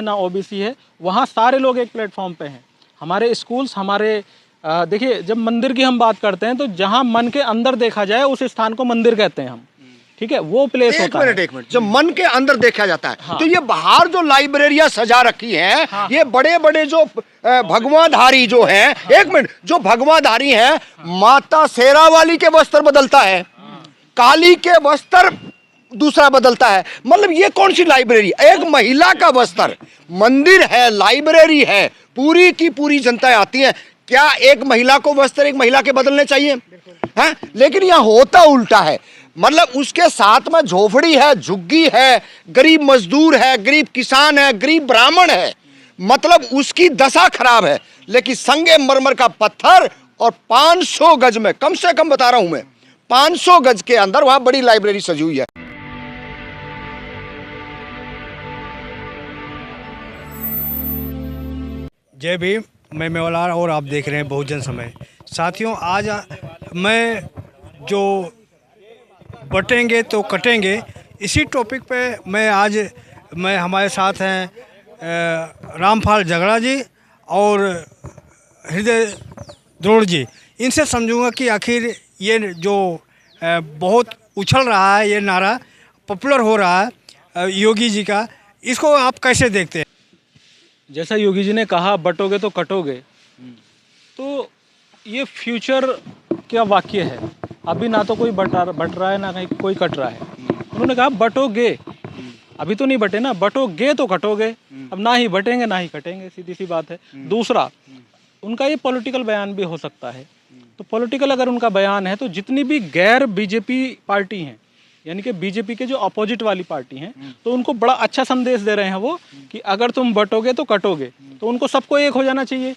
ना ओबीसी है, वहाँ सारे लोग एक प्लेटफॉर्म पे हैं। हमारे स्कूल्स, हमारे देखिए, जब मंदिर की हम बात करते हैं तो जहाँ मन के अंदर देखा जाए उस स्थान को मंदिर कहते हैं हम, ठीक है, वो प्लेस होता है। एक मिनट, जब मन के अंदर देखा जाता है हाँ। तो ये बाहर जो लाइब्रेरियां सजा रखी हैं, हाँ। ये बड़े बड़े जो भगवाधारी जो हैं, एक मिनट, जो भगवाधारी हैं, माता शेरावाली के वस्त्र बदलता है, काली के वस्त्र दूसरा बदलता है। मतलब ये कौन सी लाइब्रेरी? एक महिला का वस्त्र, मंदिर है, लाइब्रेरी है, पूरी की पूरी जनता आती है। क्या एक महिला को वस्त्र एक महिला के बदलने चाहिए? हैं? लेकिन यहाँ होता उल्टा है। मतलब उसके साथ में झोपड़ी है, झुग्गी है, गरीब मजदूर है, गरीब किसान है, गरीब ब्राह्मण है, मतलब उसकी दशा खराब है। लेकिन संगे मरमर का पत्थर और 500 गज में, कम से कम बता रहा हूं मैं, 500 गज के अंदर वहां बड़ी लाइब्रेरी सजी हुई है। जय भीम, मैं मेवालाल और आप देख रहे हैं बहुजन समय। साथियों, आज मैं जो बटेंगे तो कटेंगे इसी टॉपिक पे मैं हमारे साथ हैं रामपाल झगड़ा जी और हृदय द्रोण जी। इनसे समझूंगा कि आखिर ये जो बहुत उछल रहा है, ये नारा पॉपुलर हो रहा है योगी जी का, इसको आप कैसे देखते हैं? जैसा योगी जी ने कहा, बटोगे तो कटोगे, तो ये फ्यूचर क्या वाक्य है। अभी ना तो कोई बट रहा है, ना कहीं कोई कट रहा है। उन्होंने कहा बटोगे, अभी तो नहीं बटे ना, बटोगे तो कटोगे। अब ना ही बटेंगे ना ही कटेंगे, सीधी सी बात है। दूसरा, उनका ये पॉलिटिकल बयान भी हो सकता है। तो पॉलिटिकल अगर उनका बयान है तो जितनी भी गैर बीजेपी पार्टी हैं, यानी कि बीजेपी के जो अपोजिट वाली पार्टी हैं, तो उनको बड़ा अच्छा संदेश दे रहे हैं वो कि अगर तुम बटोगे तो कटोगे। तो उनको सबको एक हो जाना चाहिए,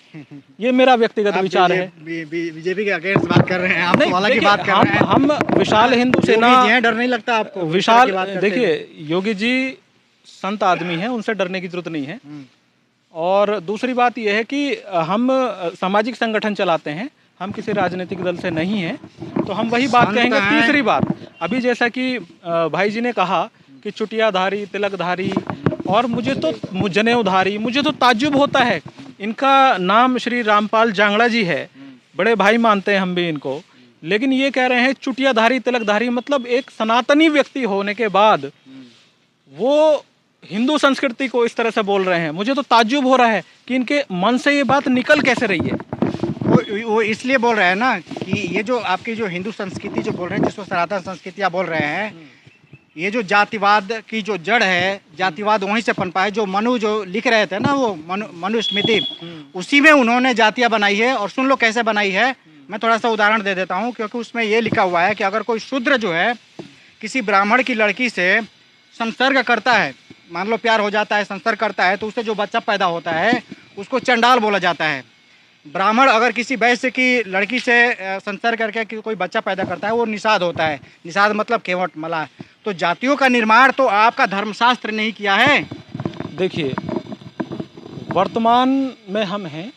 ये मेरा व्यक्तिगत विचार है। बीजेपी के अगेंस्ट बात कर रहे हैं आप, नहीं, की बात कर रहे हैं। हम विशाल हिंदू सेना, डर नहीं लगता आपको? विशाल, देखिए योगी जी संत आदमी हैं, उनसे डरने की जरूरत नहीं है। और दूसरी बात यह है कि हम सामाजिक संगठन चलाते हैं, हम किसी राजनीतिक दल से नहीं हैं, तो हम वही बात कहेंगे। तीसरी बात, अभी जैसा कि भाई जी ने कहा कि चुटियाधारी, तिलकधारी और जनेऊधारी, मुझे तो ताज्जुब होता है। इनका नाम श्री रामपाल जांगड़ा जी है, बड़े भाई मानते हैं हम भी इनको, लेकिन ये कह रहे हैं चुटियाधारी, तिलकधारी, मतलब एक सनातनी व्यक्ति होने के बाद वो हिंदू संस्कृति को इस तरह से बोल रहे हैं। मुझे तो ताज्जुब हो रहा है कि इनके मन से ये बात निकल कैसे रही है। वो इसलिए बोल रहे हैं ना कि ये जो आपकी जो हिंदू संस्कृति जो बोल रहे हैं, जिसको सनातन संस्कृति आप बोल रहे हैं, ये जो जातिवाद की जो जड़ है, जातिवाद वहीं से पनपा है। जो मनु जो लिख रहे थे ना, वो मनुस्मृति, उसी में उन्होंने जातियाँ बनाई है। और सुन लो कैसे बनाई है, मैं थोड़ा सा उदाहरण दे देता हूँ, क्योंकि उसमें ये लिखा हुआ है कि अगर कोई शूद्र जो है किसी ब्राह्मण की लड़की से संसर्ग करता है, मान लो प्यार हो जाता है, संसर्ग करता है, तो उससे जो बच्चा पैदा होता है उसको चंडाल बोला जाता है। ब्राह्मण अगर किसी वैश्य की लड़की से संसर्ग करके कोई बच्चा पैदा करता है, वो निषाद होता है। निषाद मतलब केवट, मला। तो जातियों का निर्माण तो आपका धर्मशास्त्र नहीं किया है। देखिए, वर्तमान में हम हैं,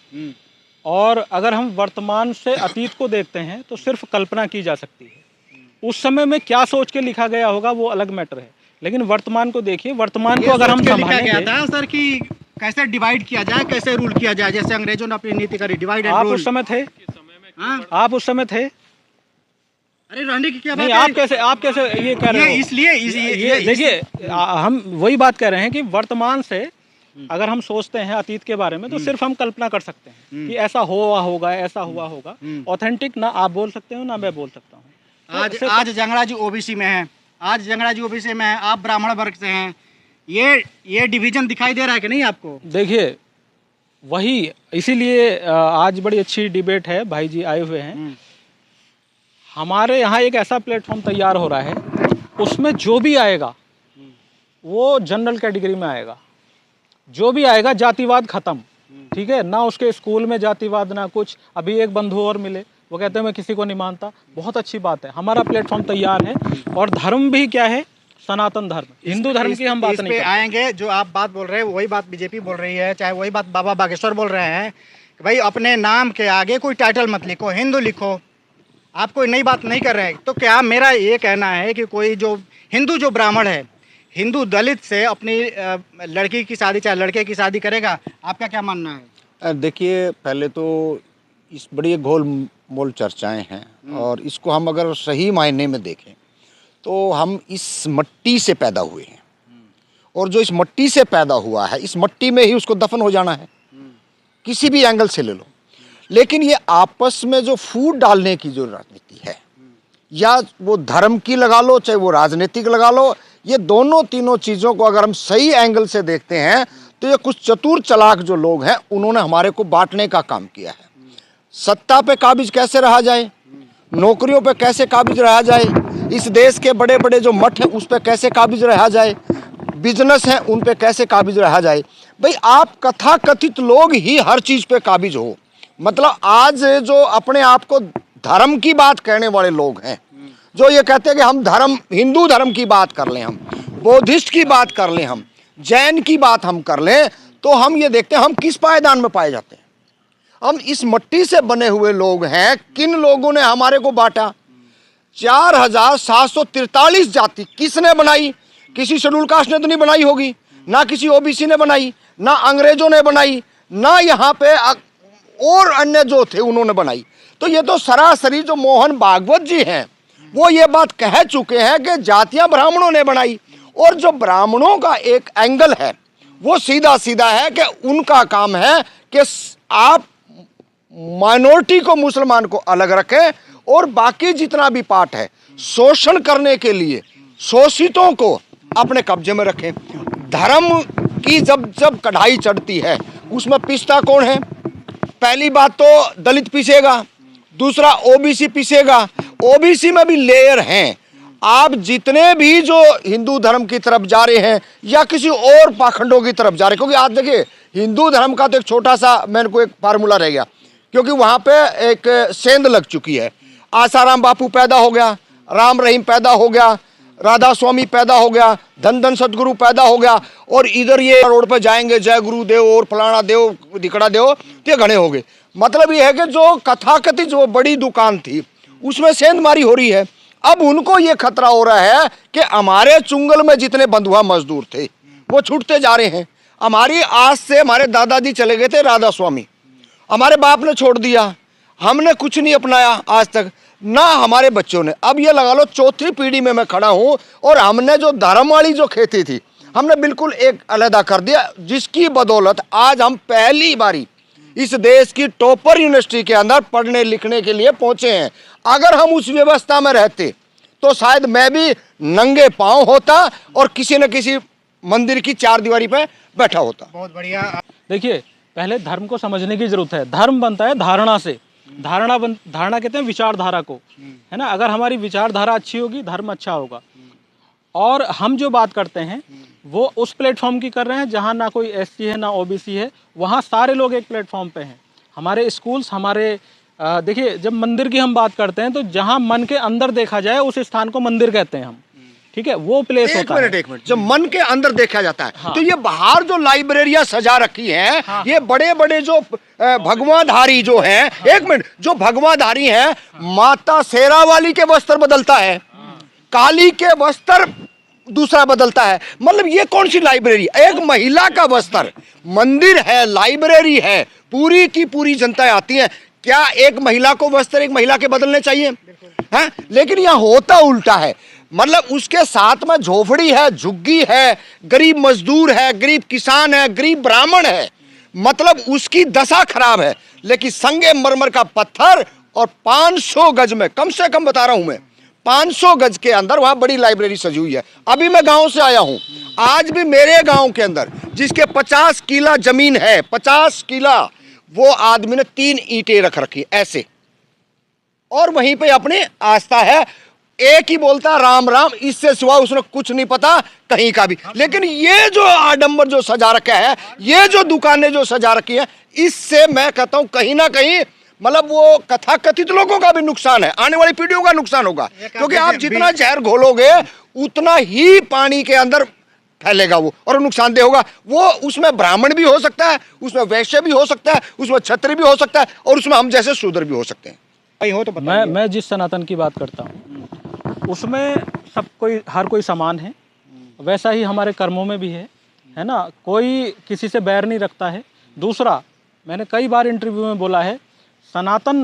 और अगर हम वर्तमान से अतीत को देखते हैं तो सिर्फ कल्पना की जा सकती है। उस समय में क्या सोच के लिखा गया होगा वो अलग मैटर है, लेकिन वर्तमान को देखिए। वर्तमान को अगर हम संभालेंगे, सर, कि कैसे डिवाइड किया जाए, कैसे रूल किया जाए, जैसे अंग्रेजों ने अपनी नीति करी, डिवाइड एंड रूल। आप उस समय थे? आप उस समय थे? अरे रहने की क्या बात नहीं, है? आप कैसे ये कह रहे हो? इसलिए देखिए, हम वही बात कर रहे हैं कि वर्तमान से अगर हम सोचते हैं अतीत के बारे में तो सिर्फ हम कल्पना कर सकते हैं कि ऐसा हुआ होगा, ऐसा हुआ होगा। ऑथेंटिक ना आप बोल सकते हो ना मैं बोल सकता हूँ। आज जंगड़ा जी ओबीसी में है, आप ब्राह्मण वर्ग से हैं। ये डिवीजन दिखाई दे रहा है कि नहीं आपको? देखिए, वही इसीलिए आज बड़ी अच्छी डिबेट है, भाई जी आए हुए हैं। हमारे यहाँ एक ऐसा प्लेटफॉर्म तैयार हो रहा है, उसमें जो भी आएगा वो जनरल कैटेगरी में आएगा। जो भी आएगा, जातिवाद खत्म, ठीक है ना। उसके स्कूल में जातिवाद ना कुछ। अभी एक बंधु और मिले, वो कहते हैं मैं किसी को नहीं मानता। बहुत अच्छी बात है, हमारा प्लेटफॉर्म तैयार है। और धर्म भी क्या है? सनातन धर्म, हिंदू धर्म की हम बात नहीं आएंगे। जो आप बात बोल रहे हैं वही बात बीजेपी बोल रही है, चाहे वही बात बाबा बागेश्वर बोल रहे हैं कि भाई अपने नाम के आगे कोई टाइटल मत लिखो, हिंदू लिखो। आप कोई नई बात नहीं कर रहे हैं। तो क्या मेरा ये कहना है कि कोई जो हिंदू जो ब्राह्मण है, हिंदू दलित से अपनी लड़की की शादी चाहे लड़के की शादी करेगा, आपका क्या मानना है? देखिए, पहले तो इस बड़ी गोल मोल चर्चाएं हैं, और इसको हम अगर सही मायने में देखें तो हम इस मट्टी से पैदा हुए हैं, और जो इस मट्टी से पैदा हुआ है इस मट्टी में ही उसको दफन हो जाना है, किसी भी एंगल से ले लो। लेकिन ये आपस में जो फूट डालने की जो राजनीति है, या वो धर्म की लगा लो चाहे वो राजनीतिक लगा लो, ये दोनों तीनों चीज़ों को अगर हम सही एंगल से देखते हैं तो ये कुछ चतुर चालाक जो लोग हैं उन्होंने हमारे को बांटने का काम किया है। सत्ता पे काबिज कैसे रहा जाए, नौकरियों पे कैसे काबिज रहा जाए, इस देश के बड़े बड़े जो मठ हैं उस पे कैसे काबिज रहा जाए, बिजनेस हैं उन पे कैसे काबिज रहा जाए। भाई, आप कथा कथित लोग ही हर चीज़ पे काबिज हो। मतलब आज जो अपने आप को धर्म की बात कहने वाले लोग हैं, जो ये कहते हैं कि हम धर्म, हिंदू धर्म की बात कर लें, हम बौद्धिस्ट की बात कर लें, हम जैन की बात हम कर लें, तो हम ये देखते हैं हम किस पायदान में पाए जाते हैं। हम इस मट्टी से बने हुए लोग हैं। किन लोगों ने हमारे को बांटा? 4743 जाति किसने बनाई? किसी शेड्यूल कास्ट ने तो नहीं बनाई होगी, ना किसी ओबीसी ने बनाई, ना अंग्रेजों ने बनाई, ना यहाँ पे और अन्य जो थे उन्होंने बनाई। तो ये तो सरासरी जो मोहन भागवत जी हैं वो ये बात कह चुके हैं कि जातियां ब्राह्मणों ने बनाई। और जो ब्राह्मणों का एक एंगल है वो सीधा सीधा है कि उनका काम है कि आप माइनॉरिटी को, मुसलमान को अलग रखें, और बाकी जितना भी पार्ट है शोषण करने के लिए शोषितों को अपने कब्जे में रखें। धर्म की जब जब कढ़ाई चढ़ती है उसमें पिसता कौन है? पहली बात तो दलित पिसेगा, दूसरा ओबीसी पिसेगा। ओबीसी में भी लेयर हैं। आप जितने भी जो हिंदू धर्म की तरफ जा रहे हैं या किसी और पाखंडों की तरफ जा रहे हैं, क्योंकि आज देखिए हिंदू धर्म का तो एक छोटा सा मेरे को एक फार्मूला रह गया, क्योंकि वहाँ पे एक सेंध लग चुकी है। आसाराम बापू पैदा हो गया, राम रहीम पैदा हो गया, राधा स्वामी पैदा हो गया, धन धन सतगुरु पैदा हो गया, और इधर ये रोड पे जाएंगे जय गुरुदेव और फलाना देव दिकड़ा देव, तो ये घने हो गए। मतलब ये है कि जो कथाकथित जो बड़ी दुकान थी उसमें सेंधमारी हो रही है। अब उनको ये खतरा हो रहा है कि हमारे चुंगल में जितने बंधुआ मजदूर थे वो छूटते जा रहे हैं। हमारी आज से हमारे दादाजी चले गए थे राधा स्वामी, हमारे बाप ने छोड़ दिया, हमने कुछ नहीं अपनाया आज तक, ना हमारे बच्चों ने। अब ये लगा लो चौथी पीढ़ी में मैं खड़ा हूँ, और हमने जो धर्म वाली जो खेती थी हमने बिल्कुल एक अलहदा कर दिया, जिसकी बदौलत आज हम पहली बारी इस देश की टॉपर यूनिवर्सिटी के अंदर पढ़ने लिखने के लिए पहुंचे हैं। अगर हम उस व्यवस्था में रहते तो शायद मैं भी नंगे पांव होता और किसी न किसी मंदिर की चार दीवारी पे बैठा होता। बहुत बढ़िया। देखिए, पहले धर्म को समझने की जरूरत है। धर्म बनता है धारणा से। धारणा कहते हैं विचारधारा को, है ना। अगर हमारी विचारधारा अच्छी होगी धर्म अच्छा होगा। और हम जो बात करते हैं वो उस प्लेटफॉर्म की कर रहे हैं जहाँ ना कोई एससी है ना ओबीसी है, वहाँ सारे लोग एक प्लेटफॉर्म पे हैं। हमारे स्कूल्स, हमारे देखिए, जब मंदिर की हम बात करते हैं तो जहाँ मन के अंदर देखा जाए उस स्थान को मंदिर कहते हैं हम, ठीक है, वो प्लेस होता है। एक मिनट, जब मन के अंदर देखा जाता है, हाँ। तो ये बाहर जो लाइब्रेरियां सजा रखी हैं, हाँ। ये बड़े बड़े जो भगवाधारी जो हैं, हाँ। एक मिनट, जो भगवाधारी हैं, माता शेरावाली के वस्त्र बदलता है, हाँ। काली के वस्त्र दूसरा बदलता है। मतलब ये कौन सी लाइब्रेरी? एक महिला का वस्त्र, मंदिर है, लाइब्रेरी है, पूरी की पूरी जनता आती है। क्या एक महिला को वस्त्र एक महिला के बदलने चाहिए? हैं? लेकिन यहाँ होता उल्टा है। मतलब उसके साथ में झोपड़ी है, झुग्गी है, गरीब मजदूर है, गरीब किसान है, गरीब ब्राह्मण है, मतलब उसकी दशा खराब है। लेकिन संगे मरमर का पत्थर और 500 गज में, कम से कम बता रहा हूं मैं, 500 गज के अंदर वहां बड़ी लाइब्रेरी सजी हुई है। अभी मैं गांव से आया हूं, आज भी मेरे गांव के अंदर जिसके 50 किला जमीन है, 50 किला, वो आदमी ने 3 ईंटें रख रखी ऐसे, और वहीं पे अपनी आस्था है। एक ही बोलता राम राम, इससे सिवा उसने कुछ नहीं पता कहीं का भी। लेकिन ये जो आडंबर जो सजा रखा है, ये जो दुकानें जो सजा रखी है, इससे मैं कहता हूं कहीं ना कहीं मतलब वो कथाकथित लोगों का भी नुकसान है, आने वाली पीढ़ियों का नुकसान होगा। क्योंकि आप जितना जहर घोलोगे उतना ही पानी के अंदर फैलेगा वो, और नुकसानदेह होगा वो। उसमें ब्राह्मण भी हो सकता है, उसमें वैश्य भी हो सकता है, उसमें क्षत्रिय भी हो सकता है, और उसमें हम जैसे शूद्र भी हो सकते हैं। हो तो मैं जिस सनातन की बात करता हूँ उसमें सब कोई, हर कोई समान है, वैसा ही हमारे कर्मों में भी है ना। कोई किसी से बैर नहीं रखता है। दूसरा, मैंने कई बार इंटरव्यू में बोला है, सनातन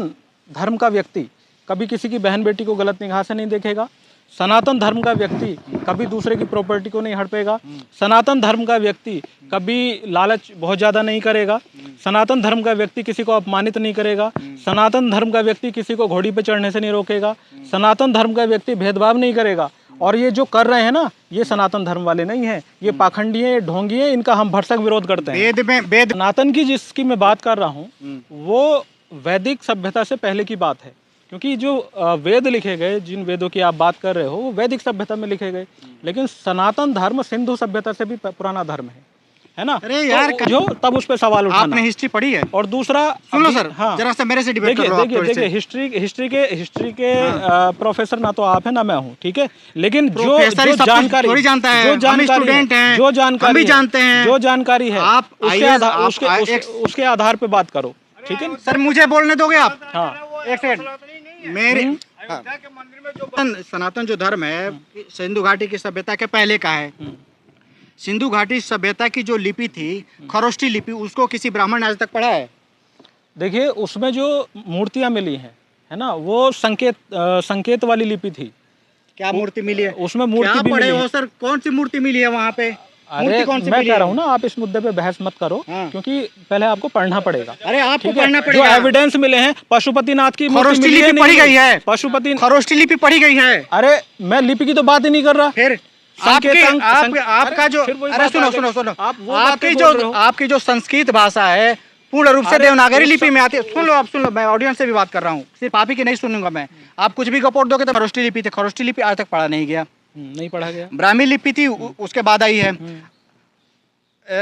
धर्म का व्यक्ति कभी किसी की बहन बेटी को गलत निगाह से नहीं देखेगा। सनातन धर्म का व्यक्ति कभी दूसरे की प्रॉपर्टी को नहीं हड़पेगा। सनातन धर्म का व्यक्ति कभी लालच बहुत ज़्यादा नहीं करेगा। सनातन धर्म का व्यक्ति किसी को अपमानित नहीं करेगा। सनातन धर्म का व्यक्ति किसी को घोड़ी पे चढ़ने से नहीं रोकेगा। सनातन धर्म का व्यक्ति भेदभाव नहीं करेगा। और ये जो कर रहे हैं ना, ये सनातन धर्म वाले नहीं हैं, ये पाखंडी हैं, ये ढोंगी हैं, इनका हम भरसक विरोध करते हैं। वेद सनातन की जिसकी मैं बात कर रहा हूँ वो वैदिक सभ्यता से पहले की बात है, क्योंकि जो वेद लिखे गए, जिन वेदों की आप बात कर रहे हो, वो वैदिक सभ्यता में लिखे गए। लेकिन सनातन धर्म सिंधु सभ्यता से भी पुराना धर्म है ना। अरे यार, तो जो तब उस पे सवाल उठाना। आपने हिस्ट्री पढ़ी है? और दूसरा, सुन लो सर, हाँ, जरा सा मेरे से डिबेट कर लो। देखिए हिस्ट्री के प्रोफेसर ना तो आप है ना मैं हूँ, ठीक है। लेकिन जो जानकारी थोड़ी जानता है, जो जानकारी स्टूडेंट हैं, जो जानकारी भी जानते हैं, जो जानकारी है, आप उसके आधार पे बात करो, ठीक है। सर मुझे बोलने दोगे आप? हाँ, एक सेकंड। मेरे सनातन जो धर्म है सिंधु घाटी की सभ्यता के पहले का है। सिंधु घाटी सभ्यता की जो लिपि थी, खरोष्ठी लिपि, उसको किसी ब्राह्मण ने आज तक पढ़ा है? देखिए उसमें जो मूर्तियां मिली हैं, है ना, वो संकेत वाली लिपि थी। क्या मूर्ति मिली है उसमें? मूर्ति क्या भी पढ़े मिली हो है। सर? कौन सी मूर्ति मिली है वहाँ पे? अरे मैं कह रहा हूँ ना, आप इस मुद्दे पे बहस मत करो, क्योंकि पहले आपको पढ़ना पड़ेगा। अरे आपको पढ़ना जो पड़ेगा। एविडेंस मिले हैं, पशुपतिनाथ की खरोष्ठी लिपि पढ़ी गई है। खरोष्ठी लिपि पढ़ी गई है। अरे मैं लिपि की तो बात ही नहीं कर रहा। फिर आपका जो, अरे सुनो, आपकी जो संस्कृत भाषा है पूर्ण रूप से देवनागरी लिपि में आती है। सुन लो, मैं ऑडियंस से भी बात कर रहा हूँ, सिर्फ आप ही की नहीं सुनूंगा मैं। आप कुछ भी रिपोर्ट दोगे तो खरोष्ठी लिपि थी। खरोष्ठी लिपि आज तक पढ़ा नहीं गया, नहीं पढ़ा गया। ब्राह्मी लिपि थी, उसके बाद आई है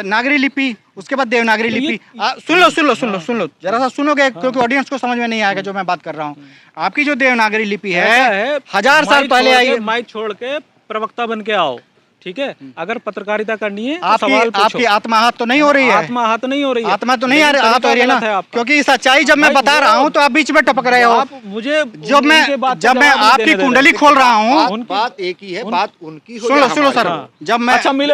नागरी लिपि, उसके बाद देवनागरी लिपि। सुन लो जरा सा सुनोगे, क्योंकि ऑडियंस को समझ में नहीं आएगा जो मैं बात कर रहा हूँ। आपकी जो देवनागरी लिपि है 1000 साल पहले आई है। माइक छोड़ के प्रवक्ता बन के आओ, ठीक है। अगर पत्रकारिता करनी है तो आपकी आत्मा हाथ तो नहीं हो रही है? आत्मा हाथ नहीं हो रही है, आत्मा तो नहीं हाथ हो रही है ना, क्योंकि सच्चाई जब मैं बता रहा हूँ तो आप बीच में टपक रहे हो। मुझे जब मैं आपकी कुंडली खोल रहा हूँ, बात एक ही है, बात उनकी हो। सुनो सर, जब मैं मिले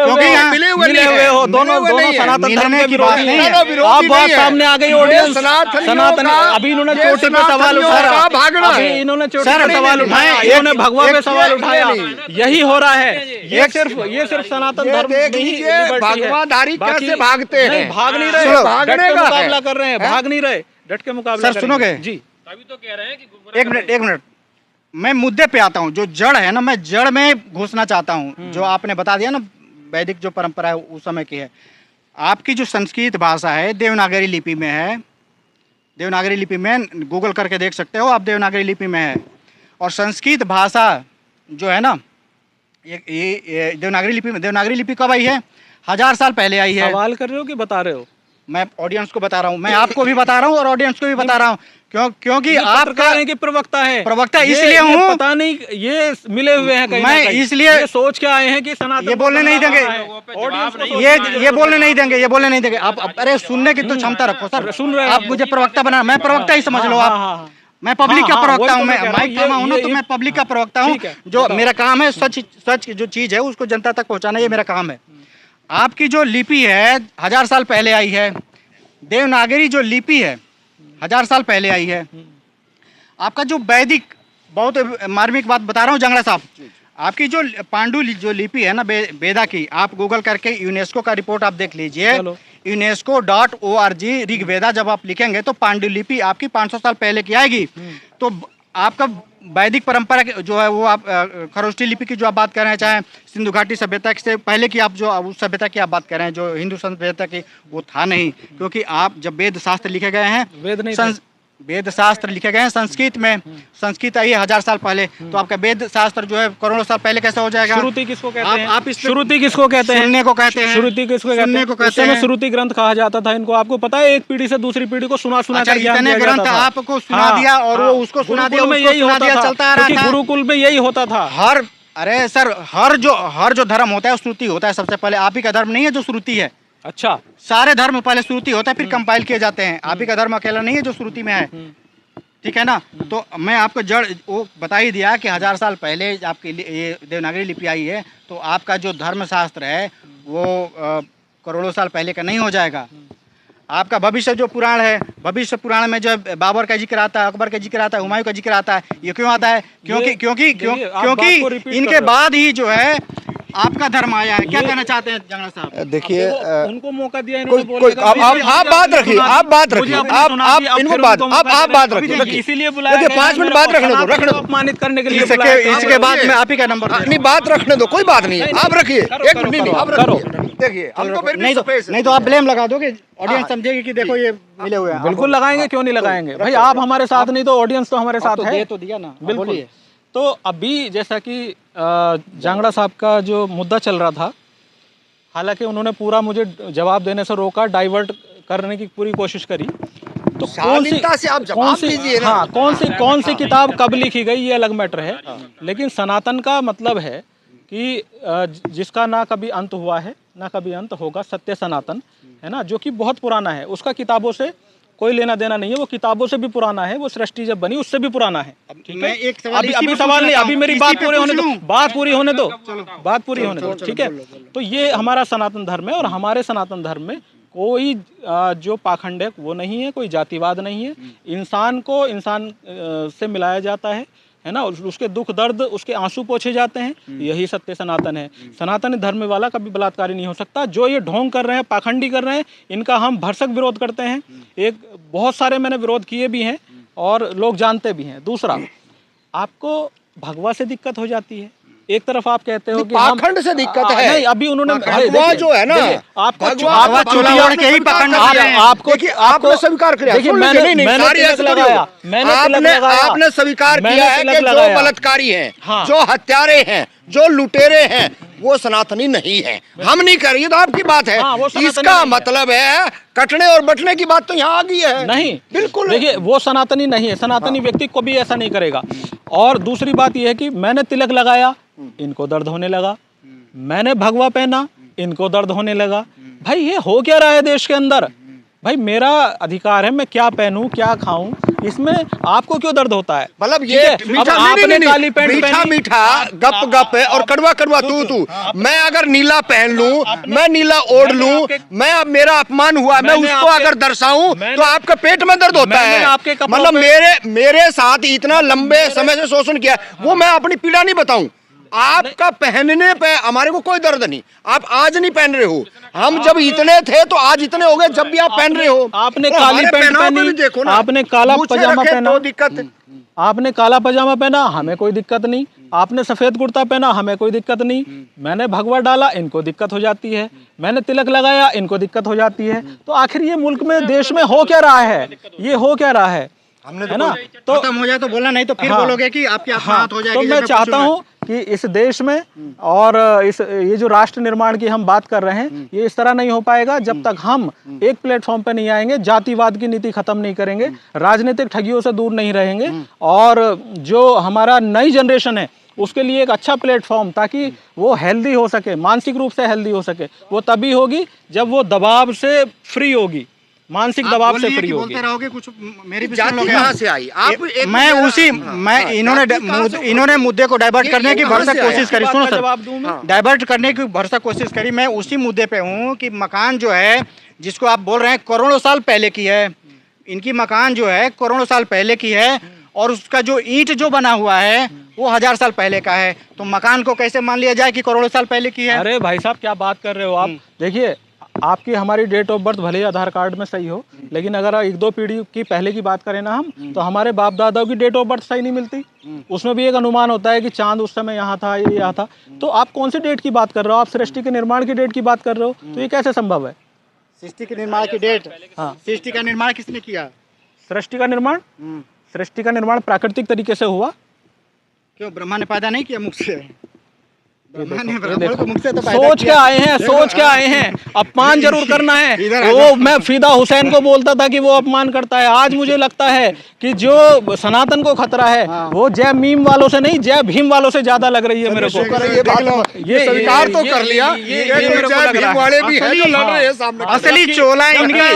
हुए हो दोनों सनातन धर्म के विरोधी नहीं है। आप बात सामने आ गई, ऑडियंस सनातन, अभी इन्होंने चोटी पे सवाल उठाया, अभी इन्होंने चोटी पे सवाल उठाया, इन्होंने भगवा पे सवाल उठाया। यही हो रहा है। ये सिर्फ सनातन धर्म नहीं, भगवाधारी कैसे भागते हैं? नहीं, भाग नहीं रहे, डट के मुकाबला कर रहे हैं, भाग नहीं रहे, डट के मुकाबला। सर सुनोगे जी, तभी तो कह रहे हैं कि एक मिनट मैं मुद्दे पे आता हूँ। जो जड़ है ना, मैं जड़ में घुसना चाहता हूँ। जो आपने बता दिया ना, वैदिक जो परंपरा है उस समय की है। आपकी जो संस्कृत भाषा है देवनागरी लिपि में है। देवनागरी लिपि में गूगल करके देख सकते हो आप, देवनागरी लिपि में है। और संस्कृत भाषा जो है ना, ये देवनागरी लिपि कब आई है? 1000 साल पहले आई है। सवाल कर रहे हो कि बता रहे हो? मैं ऑडियंस को बता रहा हूँ, मैं आपको भी बता रहा हूँ और ऑडियंस को भी बता रहा हूँ। क्योंकि आप कह रहे हैं कि प्रवक्ता है, प्रवक्ता इसलिए हूँ, पता नहीं ये मिले हुए हैं कहीं मैं इसलिए सोच के आए हैं कि सनातन ये बोलने नहीं देंगे, ये बोलने नहीं देंगे, ये बोलने नहीं देंगे। आप अरे सुनने की तो क्षमता रखो सर। सुन रहे हैं आप मुझे प्रवक्ता बना, मैं प्रवक्ता ही समझ लो आप। मैं पब्लिक का प्रवक्ता हूँ, मैं माइक थामा हूँ ना, तो मैं पब्लिक का प्रवक्ता हूँ। जो मेरा काम है, सच जो चीज है उसको जनता तक पहुँचाना, ये मेरा काम है। आपकी जो लिपि है 1000 साल पहले आई है। देवनागरी जो लिपि है 1000 साल पहले आई है। आपका जो वैदिक, बहुत मार्मिक बात बता रहा हूँ जंगड़ा साहब, आपकी जो पांडु जो लिपि है ना वेदा की, आप गूगल करके यूनेस्को का रिपोर्ट आप देख लीजिए, UNESCO.org ऋग्वेदा जब आप लिखेंगे तो पांडुलिपि आपकी 500 साल पहले की आएगी। तो आपका वैदिक परंपरा जो है वो आप खरोष्ठी लिपि की जो आप बात कर रहे हैं, चाहे सिंधु घाटी सभ्यता से पहले की आप जो उस सभ्यता की आप बात कर रहे हैं, जो हिंदू सभ्यता की, वो था नहीं। क्योंकि आप जब वेद शास्त्र लिखे गए हैं, वेद शास्त्र लिखे गए हैं संस्कृत में, संस्कृत आई है 1000 साल पहले, तो आपका वेद शास्त्र जो है करोड़ों साल पहले कैसे हो जाएगा? श्रुति किसको कहते हैं? आप श्रुति किसको कहते हैं? सुनने को कहते हैं। श्रुति किसको कहते हैं? श्रुति ग्रंथ कहा जाता था इनको। आपको पता है, एक पीढ़ी से दूसरी पीढ़ी को सुना कर इतने ग्रंथ आपको सुना दिया और वो उसको सुना दिया, यही होता था, चलता रहा था। गुरुकुल में यही होता था। अरे सर, हर जो धर्म होता है श्रुति होता है। सबसे पहले आप ही का धर्म नहीं है जो श्रुति है। अच्छा, सारे धर्म पहले श्रुति होता है, फिर कंपाइल किए जाते हैं। आप ही का धर्म अकेला नहीं है जो श्रुति में है, ठीक है ना। तो मैं आपको जड़ वो बता ही दिया कि 1000 साल पहले आपकी ये देवनागरी लिपि आई है, तो आपका जो धर्मशास्त्र है वो करोड़ों साल पहले का नहीं हो जाएगा। आपका भविष्य जो पुराण है, भविष्य पुराण में जो बाबर का जिक्र आता है, अकबर का जिक्र आता है, हुमायूं का जिक्र आता है, ये क्यों आता है? क्योंकि इनके बाद ही जो है आपका धर्म आया है। क्या कहना चाहते हैं जांगड़ा साहब? देखिए उनको मौका दिया कोई इन्होंने कोई आप बात रखिए, आप बात रखिए, आप इनको बात आप बात रखिए, इसीलिए बुलाया। देखिए 5 मिनट बात रखने दो, अपमानित करने के लिए इसके बाद में आप ही का नंबर नहीं, बात रखने दो, कोई बात नहीं है, आप रखिए, एक मिनट नहीं, आप रखिए। देखिए हम तो फिर भी नहीं तो आप ब्लेम लगा दोगे, ऑडियंस समझेगी कि देखो ये मिले हुए हैं। बिल्कुल लगाएंगे, क्यों नहीं लगाएंगे भाई। आप हमारे साथ नहीं तो ऑडियंस तो हमारे साथ है। तो दिया ना, बिल्कुल। तो अभी जैसा कि जांगड़ा साहब का जो मुद्दा चल रहा था, हालांकि उन्होंने पूरा मुझे जवाब देने से रोका, डाइवर्ट करने की पूरी कोशिश करी। तो शालीनता से आप जवाब दीजिए ना। हाँ, कौन सी किताब कब लिखी गई ये अलग मैटर है, लेकिन सनातन का मतलब है कि जिसका ना कभी अंत हुआ है ना कभी अंत होगा, सत्य सनातन है ना, जो कि बहुत पुराना है। उसका किताबों से कोई लेना देना नहीं है, वो किताबों से भी पुराना है, वो सृष्टि जब बनी उससे भी पुराना है। ठीक है, अभी सवाल नहीं, अभी मेरी बात पूरी होने दो, बात पूरी होने दो, बात पूरी होने दो, ठीक है। तो ये हमारा सनातन धर्म है, और हमारे सनातन धर्म में कोई जो पाखंड है वो नहीं है, कोई जातिवाद नहीं है। इंसान को इंसान से मिलाया जाता है ना, उसके दुख दर्द, उसके आंसू पोंछे जाते हैं, यही सत्य सनातन है। सनातन धर्म वाला कभी बलात्कारी नहीं हो सकता। जो ये ढोंग कर रहे हैं, पाखंडी कर रहे हैं, इनका हम भरसक विरोध करते हैं। एक बहुत सारे मैंने विरोध किए भी हैं और लोग जानते भी हैं। दूसरा, आपको भगवा से दिक्कत हो जाती है। एक तरफ आप कहते हो कि पाखंड से दिक्कत है। नहीं, अभी उन्होंने भगवा जो है ना, आपको आपने स्वीकार किया, आपने स्वीकार किया है कि जो बलात्कारी हैं, जो हत्यारे हैं, जो लुटेरे हैं, वो सनातनी नहीं है। हम नहीं कर रही, तो आपकी बात है। इसका मतलब है कटने और बटने की बात तो यहाँ आ गई है। नहीं, बिल्कुल। देखिए वो सनातनी नहीं है, सनातनी व्यक्ति को भी ऐसा नहीं करेगा। और दूसरी बात यह है कि मैंने तिलक लगाया, इनको दर्द होने लगा, मैंने भगवा पहना, इनको दर्द होने लगा। भाई ये हो क्या रहा है देश के अंदर? भाई मेरा अधिकार है, मैं क्या पहनूं, क्या खाऊं, इसमें आपको क्यों दर्द होता है? मतलब ये मीठा गप गप है और कड़वा कड़वा तू। मैं अगर नीला पहन लूं, मैं नीला ओढ़ लूं, मैं अब मेरा अपमान हुआ, मैं उसको अगर दर्शाऊं तो आपके पेट में दर्द होता है। मतलब मेरे साथ इतना लंबे समय से शोषण किया, वो मैं अपनी पीड़ा नहीं बताऊं। आपका पहनने पे हमारे को कोई दर्द नहीं। आप आज नहीं पहन रहे हो, हम जब इतने थे तो आज इतने हो गए जब भी आप पहन रहे हो। आपने काली पैंट पहनी, देखो ना, आपने काला पजामा पहना, तो दिक्कत। आपने काला पजामा पहना, हमें कोई दिक्कत नहीं। आपने सफेद कुर्ता पहना, हमें कोई दिक्कत नहीं। मैंने भगवा डाला, इनको दिक्कत हो जाती है। मैंने तिलक लगाया, इनको दिक्कत हो जाती है। तो आखिर ये मुल्क में, देश में हो क्या रहा है? ये हो क्या रहा है? है ना? तो खत्म हो जाए तो बोलना, नहीं तो फिर बोलोगे कि आपकी आत्महत्या हो जाएगी। तो मैं चाहता हूँ कि इस देश में और ये जो राष्ट्र निर्माण की हम बात कर रहे हैं, ये इस तरह नहीं हो पाएगा जब तक हम एक प्लेटफॉर्म पे नहीं आएंगे, जातिवाद की नीति खत्म नहीं करेंगे, राजनीतिक ठगियों से दूर नहीं रहेंगे, और जो हमारा नई जनरेशन है उसके लिए एक अच्छा प्लेटफॉर्म, ताकि वो हेल्दी हो सके, मानसिक रूप से हेल्दी हो सके। वो तभी होगी जब वो दबाव से फ्री होगी, मानसिक दबाव से फ्री होगी। बोलते रहोगे कुछ, मेरी भी जाति कहाँ से आई? मैं इन्होंने मुद्दे को डाइवर्ट करने की भरसक कोशिश करी। सुनो सर, डाइवर्ट करने की भरसक कोशिश करी। मैं उसी मुद्दे पे हूँ कि मकान जो है, जिसको आप बोल रहे हैं करोड़ों साल पहले की है, इनकी मकान जो है करोड़ों साल पहले की है, और उसका जो ईंट जो बना हुआ है वो 1000 साल पहले का है। तो मकान को कैसे मान लिया जाए कि करोड़ों साल पहले की है? अरे भाई साहब, क्या बात कर रहे हो आप? देखिए, आपकी हमारी डेट ऑफ बर्थ भले ही आधार कार्ड में सही हो, लेकिन अगर 1-2 पीढ़ी की पहले की बात करें ना हम, तो हमारे बाप दादाओं की डेट ऑफ बर्थ सही नहीं मिलती। उसमें भी एक अनुमान होता है कि चांद उस समय यहाँ था, ये यहाँ था। तो आप कौन सी डेट की बात कर रहे हो? आप सृष्टि के निर्माण की डेट की बात कर रहे हो, तो ये कैसे संभव है? सृष्टि के निर्माण की डेट? हाँ, सृष्टि का निर्माण किसने किया? सृष्टि का निर्माण, सृष्टि का निर्माण प्राकृतिक तरीके से हुआ। क्यों, ब्रह्मा ने पैदा नहीं किया मुख से? ब्राह्मण को मुख से तो पैदा सोच के किया। आए हैं, सोच के आए हैं, अपमान जरूर करना है। इधर आ वो जाओ। मैं फिदा हुसैन को बोलता था कि वो अपमान करता है, आज मुझे लगता है कि जो सनातन को खतरा है वो जय मीम वालों से नहीं, जय भीम वालों से ज्यादा लग रही है मेरे को। शुक्र है ये बात ये स्वीकार तो कर लिया, ये ये मेरे को जय लग रहा भीम है। वाले भी हैं जो लड़ रहे हैं सामने। असली चोला इनका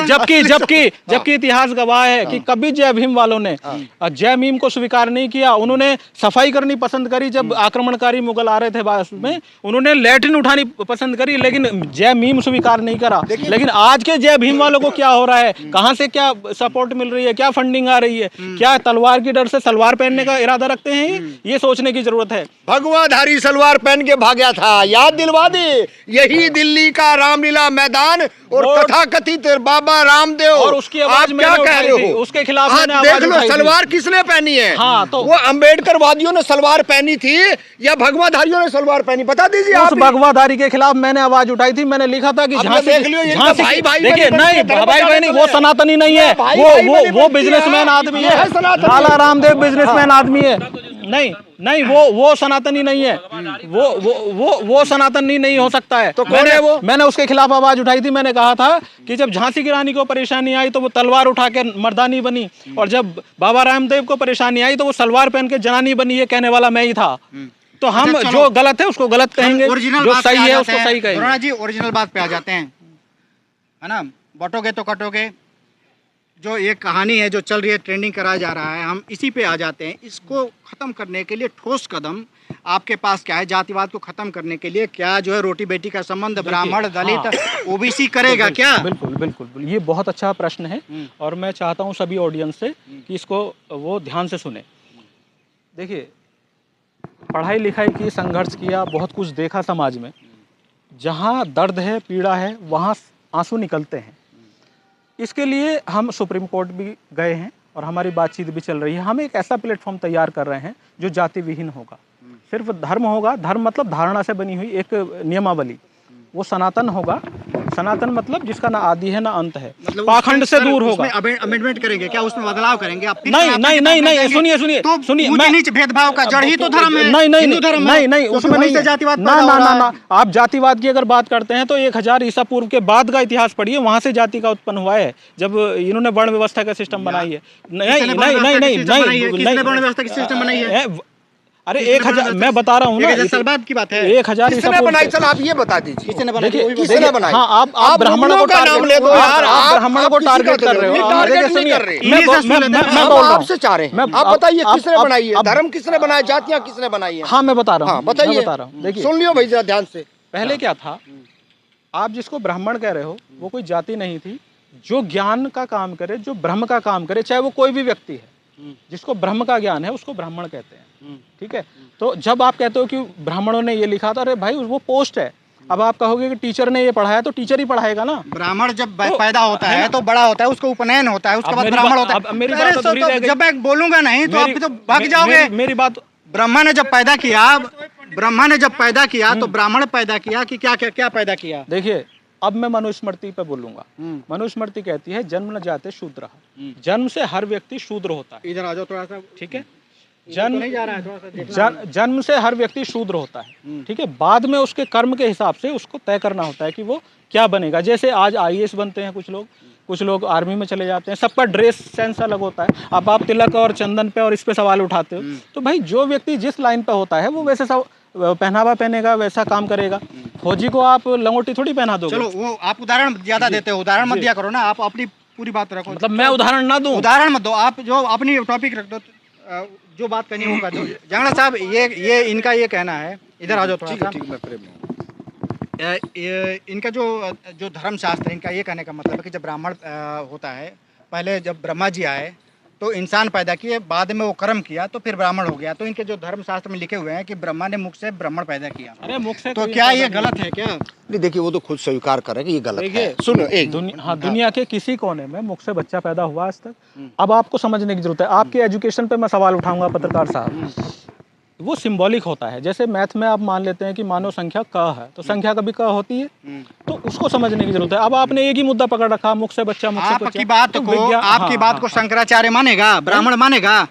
जबकि इतिहास गवाह है कि कभी जय भीम वालों ने जय मीम को स्वीकार नहीं किया। उन्होंने सफाई करनी पसंद करी, जब आक्रमणकारी मुगल आ रहे थे बाद में उन्होंने लैट्रिन उठानी पसंद करी, लेकिन जय भीम स्वीकार नहीं करा। लेकिन आज के जय भीम वालों को क्या हो रहा है, कहां से क्या सपोर्ट मिल रही है, क्या फंडिंग आ रही है, क्या तलवार की डर से सलवार पहनने का इरादा रखते हैं, ये सोचने की जरूरत है। भगवाधारी सलवार पहन के भागा था, याद दिलवा दे, यही दिल्ली का रामलीला मैदान और तथाकथित बाबा रामदेव। और उसकी आवाज आप क्या मैंने कह उठाई रहे थी, हो? उसके खिलाफ हाँ, मैंने देख आवाज लो उठाई थी। सलवार किसने पहनी है। हाँ, तो वो अंबेडकर वादियों ने सलवार पहनी थी या भगवाधारियों ने सलवार पहनी, बता दीजिए उस आप ही। भगवाधारी के खिलाफ मैंने आवाज उठाई थी। मैंने लिखा था कि अब झांसी देख लियो, इनका झांसी भाई भाई देखिए, बने नहीं बनते हैं, भाई भाई नहीं, वो धर्म सनातनी नहीं है, भाई भाई बने वो बनते बिजनेसमैन हैं। आदमी ये है, है सनातनी। लाला रामदेव बिजनेसमैन आदमी है। नहीं नहीं, वो सनातनी नहीं है, वो सनातनी नहीं हो सकता है। तो कौन है वो? मैंने उसके खिलाफ आवाज उठाई थी। मैंने कहा था कि जब झांसी की रानी को परेशानी आई तो वो तलवार उठा के मर्दानी बनी, और जब बाबा रामदेव को परेशानी आई तो वो सलवार पहन के जनानी बनी। ये कहने वाला मैं ही था। तो हम अच्छा, चलो। जो गलत है उसको गलत कहेंगे, ओरिजिनल जो बात पे सही आ है जाते उसको हैं। सही कहेंगे। द्रोणा जी ओरिजिनल बात पे आ जाते हैं, है ना। बटोगे तो कटोगे, जो ये कहानी है जो चल रही है, ट्रेंडिंग कराया जा रहा है, हम इसी पे आ जाते हैं। इसको खत्म करने के लिए ठोस कदम आपके पास क्या है? जातिवाद को खत्म करने के लिए क्या जो है रोटी बेटी का संबंध ब्राह्मण दलित ओबीसी करेगा क्या? बिल्कुल बिल्कुल बिल्कुल, ये बहुत अच्छा प्रश्न है और मैं चाहता हूँ सभी ऑडियंस से कि इसको वो ध्यान से सुने। देखिए, पढ़ाई लिखाई की, संघर्ष किया, बहुत कुछ देखा समाज में। जहाँ दर्द है, पीड़ा है, वहाँ आंसू निकलते हैं। इसके लिए हम सुप्रीम कोर्ट भी गए हैं और हमारी बातचीत भी चल रही है। हम एक ऐसा प्लेटफॉर्म तैयार कर रहे हैं जो जाति विहीन होगा, सिर्फ धर्म होगा। धर्म मतलब धारणा से बनी हुई एक नियमावली, वो सनातन होगा। सनातन मतलब जिसका ना आदि है ना अंत है, मतलब पाखंड से दूर होगा। अमेंडमेंट करेंगे क्या? उसमें बदलाव करेंगे? आप फिर नहीं सनातन नहीं की नहीं बात नहीं, करेंगे? सुनिए सुनिए तो सुनिए, ऊंच नीच भेदभाव का जड़ ही तो धर्म है। नहीं नहीं हिंदू धर्म नहीं है। नहीं, तो उसमें वहीं नहीं से जातिवाद ना पैदा ना हो ना रहा ना। है। आप जातिवाद की अगर बात करते हैं तो 1000 ईसा पूर्व के बाद का इतिहास पढ़िए, वहां से जाति का उत्पन्न हुआ है, जब इन्होंने वर्ण व्यवस्था का सिस्टम बनाई है। नहीं किसने नहीं नहीं नहीं किसने वर्ण व्यवस्था की सिस्टम बनाई है? अरे 1000, मैं बता रहा हूँ ना, 1000 साल बाद की बात है। 1000 ईसा किसने पूर्व बनाई? से। चल आप ये बता दीजिए, किसने बनाई? देखिए, किसने बनाई? हाँ, आप ब्राह्मणों मुगलों को का नाम ले दो यार, आप ब्राह्मणों को किसी का टारगेट कर रहे हो। ये आप टारगेट देखिए, नहीं कर सुनिए, रहे। मैं इन्हीं से मैं सुन मैं लेते हैं। बोल हम रहा हूँ। आपसे चाह रहे हैं, मैं- आप बताइए आप- किसने आप- बनाई है? आप- धर्म किसने बनाया? जातियां किसने बनाई है? हाँ, मैं बता रहा हाँ हूँ, बताइए, मैं बता रहा हूँ। देखिए, सुन लियो भाई जरा ध्यान से। पहले क्या था, आप जिसको ब्राह्मण कह रहे हो वो कोई जाति नहीं थी। जो ज्ञान का काम करे, जो ब्रह्म का काम करे, चाहे वो कोई भी व्यक्ति है, जिसको ब्रह्म का ज्ञान है उसको ब्राह्मण कहते हैं। ठीक है, तो जब आप कहते हो कि ब्राह्मणों ने ये लिखा था, अरे भाई वो पोस्ट है। अब आप कहोगे कि टीचर ने ये पढ़ाया, तो टीचर ही पढ़ाएगा ना। ब्राह्मण जब तो पैदा होता है तो बड़ा होता है, उसको उपनयन होता है, उसके अब बाद मेरी ब्राह्मण बात- होता है। अब मेरी अरे बात तो अधूरी रह गई। जब मैं बोलूंगा नहीं तो आप मेरी- तो भाग जाओगे। मेरी बात, ब्रह्मा ने जब पैदा किया, ब्रह्मा ने जब पैदा किया तो ब्राह्मण पैदा किया कि क्या क्या क्या पैदा किया? देखिए, अब मैं मनुस्मृति पे बोलूंगा। मनुस्मृति कहती है जन्म न जाते शूद्र। जन्म से हर व्यक्ति शूद्र होता है। इधर आ जाओ थोड़ा सा। ठीक है, जन्म नहीं जा रहा है, थोड़ा सा देखना। जन्म से हर व्यक्ति शूद्र होता है। ठीक है, बाद में उसके कर्म के हिसाब से उसको तय करना होता है कि वो क्या बनेगा। जैसे आज IAS बनते हैं कुछ लोग आर्मी में चले जाते हैं, सबका ड्रेस सेंस अलग होता है। अब आप तिलक और चंदन पे और इस पे सवाल उठाते हो, तो भाई जो व्यक्ति जिस लाइन पे होता है वो वैसे सब पहनावा पहनेगा, वैसा काम करेगा। फौजी को आप लंगोटी थोड़ी पहना दोगे। चलो वो आप उदाहरण ज्यादा देते हो, उदाहरण मत दिया करो ना, आप अपनी पूरी बात रखो। मतलब मैं उदाहरण ना दूं? उदाहरण मत दो, आप जो अपनी टॉपिक रख दो, जो बात करनी है वो कर दो। जंगड़ा साहब, ये इनका ये कहना है, इधर आ जाओ थोड़ा सा। इनका जो धर्मशास्त्र, इनका ये कहने का मतलब है कि जब ब्राह्मण होता है, पहले जब ब्रह्मा जी आए तो इंसान पैदा किए, बाद में वो कर्म किया तो फिर ब्राह्मण हो गया। तो इनके जो धर्मशास्त्र में लिखे हुए हैं कि ब्रह्मा ने मुख से ब्राह्मण पैदा किया, अरे मुख से तो कोई क्या पैदा ये नहीं। गलत है क्या? नहीं देखिए, वो तो खुद स्वीकार कर रहे हैं कि ये गलत है। देखिए, सुनो एक दुनिया के किसी कोने में मुख से बच्चा पैदा हुआ आज तक? अब आपको समझने की जरूरत है। आपके एजुकेशन पे मैं सवाल उठाऊंगा पत्रकार साहब। वो सिंबॉलिक होता है। जैसे मैथ में आप मान लेते हैं कि मानव संख्या क है, तो संख्या कभी क होती है, तो उसको समझने की जरूरत है। अब आपने एक ही मुद्दा पकड़ रखा, मुख से बच्चा, मुख से बच्चा। आपकी बात तो को विज्ञान- आपकी हाँ, बात हाँ, को हाँ। शंकराचार्य मानेगा, ब्राह्मण मानेगा?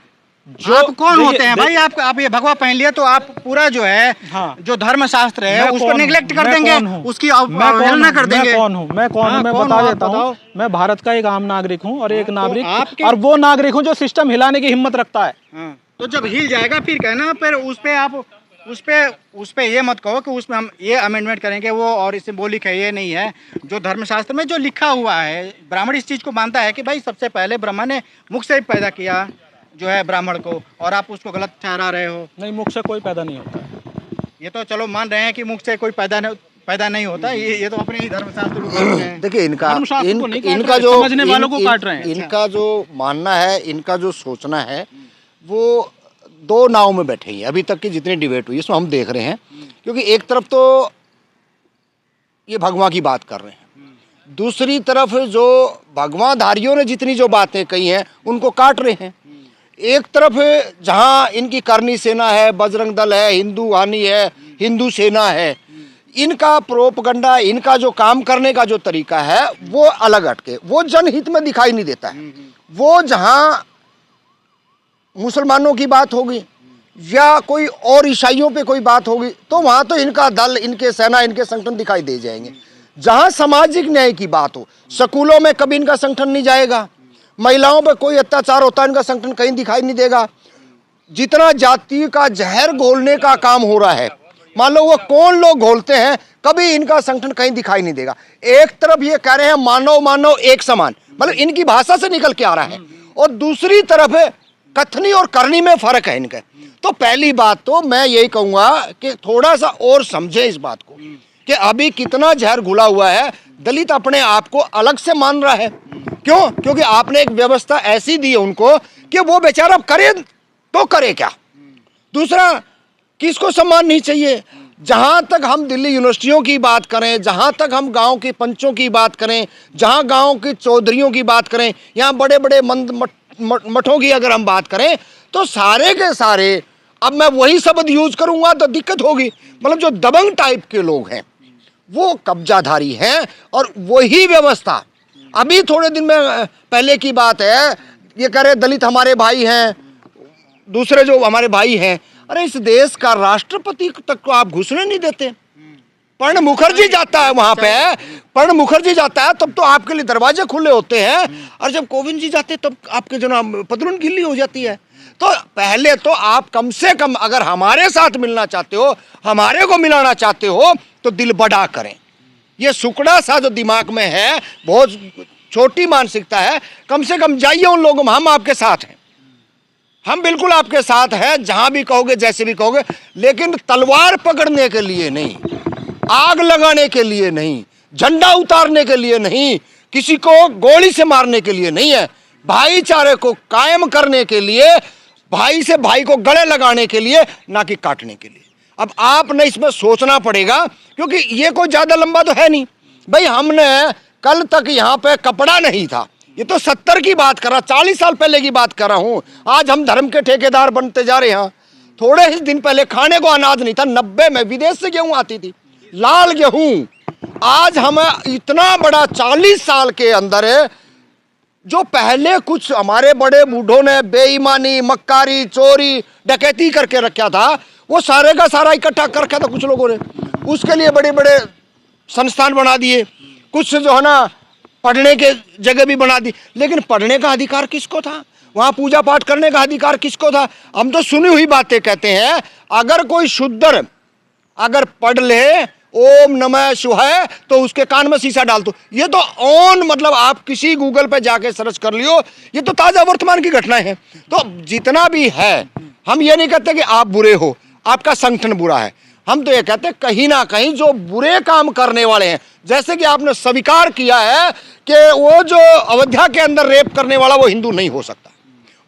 जो आप कौन देखिए- होते हैं भाई? आप ये भगवा पहन लिया तो आप पूरा जो है हाँ। जो धर्मशास्त्र है मैं उसको कौन निगलेक्ट हूँ? कर मैं देंगे, कौन हूँ? उसकी मैं कौन अवहेलना हूँ? कर देंगे। मैं कौन हूँ? मैं कौन हाँ, हूँ? मैं कौन बता हो आप देता हूँ। बताओ। मैं भारत का एक आम नागरिक हूँ और एक तो नागरिक आपके- और वो नागरिक हूँ जो सिस्टम हिलाने की हिम्मत रखता है। हाँ, तो जब हिल जाएगा फिर कहना, फिर उस पे ये मत कहो कि उसमें हम ये अमेंडमेंट करेंगे वो और सिंबॉलिक है, ये नहीं है। जो धर्मशास्त्र में जो लिखा हुआ है, ब्राह्मण इस चीज को मानता है कि भाई सबसे पहले ब्रह्मा ने मुख से ही पैदा किया जो है ब्राह्मण को, और आप उसको गलत ठहरा रहे हो। नहीं, मुख से कोई पैदा नहीं होता है। ये तो चलो मान रहे हैं कि मुख से कोई पैदा नहीं होता, ये तो अपने ही धर्मशास्त्र को बोल रहे हैं। देखिए इनका धर्मशास्त्र को नहीं काट इनका रहे, जो समझने वालों को काट रहे हैं। इनका जो मानना है, इनका जो सोचना है, वो दो नाव में बैठे हैं। अभी तक की जितनी डिबेट हुई इसमें हम देख रहे हैं, क्योंकि एक तरफ तो ये भगवान की बात कर रहे हैं, दूसरी तरफ जो भगवाधारियों ने जितनी जो बातें कही हैं उनको काट रहे हैं। एक तरफ जहां इनकी करनी सेना है, बजरंग दल है, हिंदू वाहिनी है, हिंदू सेना है, इनका प्रोपगंडा, इनका जो काम करने का जो तरीका है वो अलग हटके, वो जनहित में दिखाई नहीं देता है। वो जहां मुसलमानों की बात होगी या कोई और ईसाइयों पे कोई बात होगी तो वहां तो इनका दल, इनके सेना, इनके संगठन दिखाई दे जाएंगे। जहां सामाजिक न्याय की बात हो, स्कूलों में कभी इनका संगठन नहीं जाएगा, महिलाओं पर कोई अत्याचार होता है इनका संगठन कहीं दिखाई नहीं देगा। जितना जाति का जहर घोलने का काम हो रहा है, मान लो वो कौन लोग घोलते हैं, कभी इनका संगठन कहीं दिखाई नहीं देगा। एक तरफ ये कह रहे हैं मानव मानव एक समान, मतलब इनकी भाषा से निकल के आ रहा है, और दूसरी तरफ कथनी और करनी में फर्क है इनके। तो पहली बात तो मैं यही कहूंगा कि थोड़ा सा और समझे इस बात को कि अभी कितना जहर घुला हुआ है। दलित अपने आप को अलग से मान रहा है, क्यों? क्योंकि आपने एक व्यवस्था ऐसी दी है उनको कि वो बेचारा करे तो करे क्या। दूसरा, किसको सम्मान नहीं चाहिए? जहां तक हम दिल्ली यूनिवर्सिटियों की बात करें, जहां तक हम गांव के पंचों की बात करें, जहां गांव के चौधरियों की बात करें, यहाँ बड़े बड़े मठों की अगर हम बात करें, तो सारे के सारे, अब मैं वही शब्द यूज करूंगा तो दिक्कत होगी, मतलब जो दबंग टाइप के लोग हैं वो कब्जाधारी हैं। और वही व्यवस्था अभी थोड़े दिन में पहले की बात है, ये कह रहे दलित हमारे भाई हैं, दूसरे जो हमारे भाई हैं। अरे इस देश का राष्ट्रपति तक को आप घुसने नहीं देते। प्रणब मुखर्जी जाता है वहां पे, प्रणब मुखर्जी जाता है तब तो आपके लिए दरवाजे खुले होते हैं, और जब कोविंद जी जाते तब आपके जो पतलून गिल्ली हो जाती है। तो पहले तो आप कम से कम अगर हमारे साथ मिलना चाहते हो, हमारे को मिलाना चाहते हो, तो दिल बड़ा करें। ये सुकड़ा सा जो दिमाग में है, बहुत छोटी मानसिकता है, कम से कम जाइए उन लोगों में, हम आपके साथ हैं, हम बिल्कुल आपके साथ हैं, जहां भी कहोगे जैसे भी कहोगे, लेकिन तलवार पकड़ने के लिए नहीं, आग लगाने के लिए नहीं, झंडा उतारने के लिए नहीं, किसी को गोली से मारने के लिए नहीं है। भाईचारे को कायम करने के लिए, भाई से भाई को गले लगाने के लिए, ना कि काटने के लिए। अब आपने इसमें सोचना पड़ेगा, क्योंकि ये कोई ज्यादा लंबा तो है नहीं भाई। हमने कल तक यहाँ पे कपड़ा नहीं था, ये तो 70 की बात कर रहा, 40 साल पहले की बात कर रहा हूँ। आज हम धर्म के ठेकेदार बनते जा रहे हैं। थोड़े ही दिन पहले खाने को अनाज नहीं था, 90 में विदेश से गेहूं आती थी, लाल गेहूं। आज हमें इतना बड़ा 40 साल के अंदर है, जो पहले कुछ हमारे बड़े बूढ़ों ने बेईमानी, मक्कारी, चोरी, डकैती करके रखा था, वो सारे का सारा इकट्ठा कर रखा था कुछ लोगों ने। उसके लिए बड़े बड़े संस्थान बना दिए, कुछ जो है ना पढ़ने के जगह भी बना दी। लेकिन पढ़ने का अधिकार किसको था? वहाँ पूजा पाठ करने का अधिकार किसको था? हम तो सुनी हुई बातें कहते हैं, अगर कोई शुद्र अगर पढ़ ले ओम नमः शिवाय तो उसके कान में शीशा डाल दो। ये तो ऑन, मतलब आप किसी गूगल पे जाके सर्च कर लियो, ये तो ताजा वर्तमान की घटना है। तो जितना भी है, हम ये नहीं कहते कि आप बुरे हो, आपका संगठन बुरा है, हम तो ये कहते हैं कहीं ना कहीं जो बुरे काम करने वाले हैं, जैसे कि आपने स्वीकार किया है कि वो जो अयोध्या के अंदर रेप करने वाला वो हिंदू नहीं हो सकता,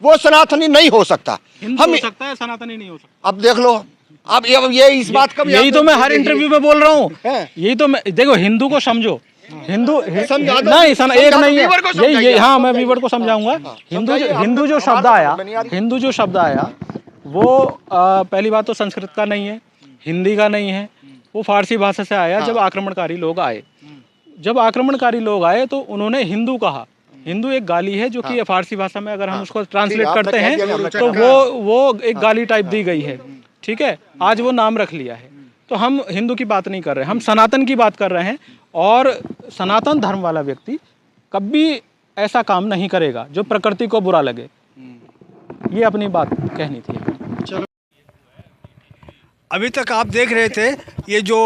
वो सनातनी नहीं हो सकता, हिंदू हो सकता है, सनातनी नहीं हो सकता। अब देख लो, अब ये इस बात का यही तो मैं हर इंटरव्यू में बोल रहा हूँ, यही तो मैं, देखो हिंदू को समझो, हिंदू नहीं एक नहीं है ये, हाँ मैं व्यूअर को समझाऊंगा। हिंदू जो शब्द आया वो पहली बात तो संस्कृत का नहीं है, हिंदी का नहीं है, वो फारसी भाषा से आया। जब आक्रमणकारी लोग आए तो उन्होंने हिंदू कहा, हिंदू एक गाली है जो कि फारसी भाषा में अगर हम उसको ट्रांसलेट आपने करते कह हैं दिया, हमने तो वो एक गाली टाइप दी गई है, ठीक है। आज वो नाम रख लिया है, तो हम हिंदू की बात नहीं कर रहे, हम सनातन की बात कर रहे हैं। और सनातन धर्म वाला व्यक्ति कभी ऐसा काम नहीं करेगा जो प्रकृति को बुरा लगे। ये अपनी बात कहनी थी। अभी तक आप देख रहे थे ये जो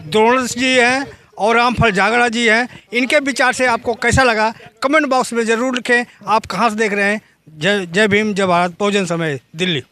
द्रोण जी हैं और रामफल जागड़ा जी हैं, इनके विचार से आपको कैसा लगा कमेंट बॉक्स में ज़रूर लिखें। आप कहाँ से देख रहे हैं? जय भीम, जय भारत, भोजन समय, दिल्ली।